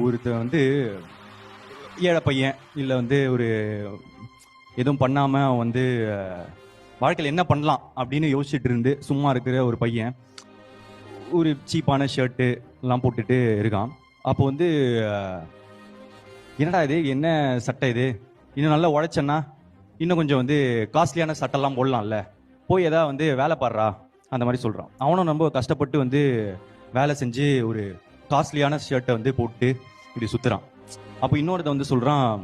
ஒருத்தன் வந்து ஏழை பையன், இல்லை வந்து ஒரு எதுவும் பண்ணாமல் அவன் வந்து வாழ்க்கையில் என்ன பண்ணலாம் அப்படின்னு யோசிச்சுட்டு இருந்து சும்மா இருக்கிற ஒரு பையன் ஒரு சீப்பான ஷர்ட்டு எல்லாம் போட்டுட்டு இருக்கான். அப்போ வந்து என்னடா இது, என்ன சட்டை இது, இன்னும் நல்லா உழைச்சேன்னா இன்னும் கொஞ்சம் வந்து காஸ்ட்லியான சட்டைலாம் போடலாம்ல, போய் எதாவது வந்து வேலை பாடுறா அந்த மாதிரி சொல்கிறான். அவனும் ரொம்ப கஷ்டப்பட்டு வந்து வேலை செஞ்சு ஒரு காஸ்ட்லியான ஷர்ட்டை வந்து போட்டு இப்படி சுற்றுறான். அப்போ இன்னொருத்த வந்து சொல்கிறான்,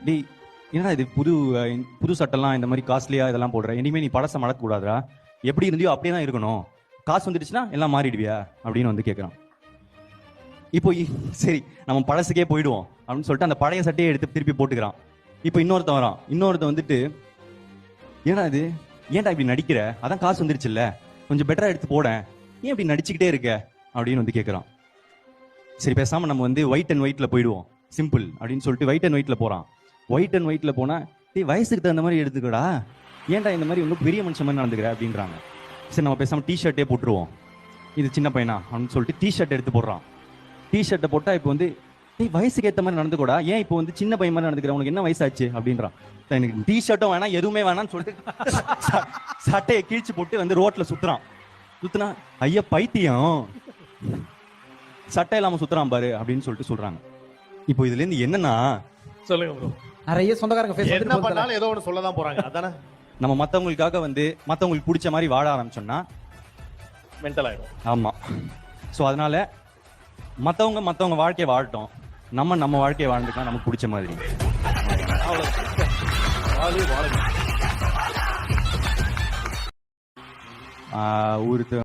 டேய் என்னடா இது புது சட்டெல்லாம் இந்த மாதிரி காஸ்ட்லியாக இதெல்லாம் போடுற, இனிமேல் நீ பழசை மறக்கக்கூடாதா, எப்படி இருந்தியோ அப்படியே தான் இருக்கணும், காசு வந்துடுச்சுன்னா எல்லாம் மாறிடுவியா அப்படின்னு வந்து கேட்குறான். இப்போ சரி நம்ம பழசுக்கே போயிடுவோம் அப்படின்னு சொல்லிட்டு அந்த பழைய சட்டையை எடுத்து திருப்பி போட்டுக்கிறான். இப்போ இன்னொருத்தன் வரான். இன்னொருத்தன் வந்துட்டு, ஏன்னா இது ஏன்டா இப்படி நடிக்கிற, அதான் காசு வந்துருச்சுல்ல, கொஞ்சம் பெட்டரா எடுத்து போட, ஏன் இப்படி நடிச்சுக்கிட்டே இருக்க அப்படின்னு வந்து கேட்குறான். சரி பேசாம நம்ம வந்து ஒயிட் அண்ட் ஒயிட்ல போயிடுவோம், சிம்பிள் அப்படின்னு சொல்லிட்டு ஒயிட் அண்ட் ஒயிட்ல போறான். ஒயிட் அண்ட் ஒயிட்ல போனா, வயசுக்கு தகுந்த மாதிரி எடுத்துக்கடா, ஏன்டா இந்த மாதிரி ஒன்றும் பெரிய மனுஷன் மாதிரி நடந்துக்கிற அப்படின்றாங்க. சரி நம்ம பேசாம டிஷர்ட்டே போட்டுருவோம், இது சின்ன பையனா அப்படின்னு சொல்லிட்டு டிஷர்ட் எடுத்து போடுறான். டிஷர்ட்டை போட்டா இப்போ வந்து வயசுக்கு ஏற்ற மாதிரி நடந்துக்கூடா, ஏன் இப்போ வந்து சின்ன பையன் மாதிரி நடந்துக்கிற, உனக்கு என்ன வயசாச்சு அப்படின்றான். எனக்கு டிஷர்ட்டும் வேணாம் எதுவுமே வேணாம்னு சொல்லிட்டு சட்டையை கிழிச்சு போட்டு வந்து ரோட்ல சுத்துனா ஐயா பைத்தியம், சட்டை இல்லாம சுத்துறான் பாரு அப்படின்னு சொல்லிட்டு சொல்றாங்க. இப்போ இதுல இருந்து என்னன்னா, சொல்லுங்க ப்ரோ. நிறைய சொந்தக்காரங்க என்ன பண்ணாலும் ஏதோ ஒன்று சொல்ல தான் போறாங்க, அதானே. நம்ம மத்தவங்களுக்காக வந்து மத்தவங்களுக்கு பிடிச்ச மாதிரி வாழ ஆரம்பிச்சோம்னா மென்டல் ஆயிடும். ஆமா. ஸோ அதனால மத்தவங்க வாழ்க்கையை வாழட்டும், நம்ம வாழ்க்கையை வாழ்ந்துக்கலாம் நமக்கு பிடிச்ச மாதிரி. ஒருத்தர்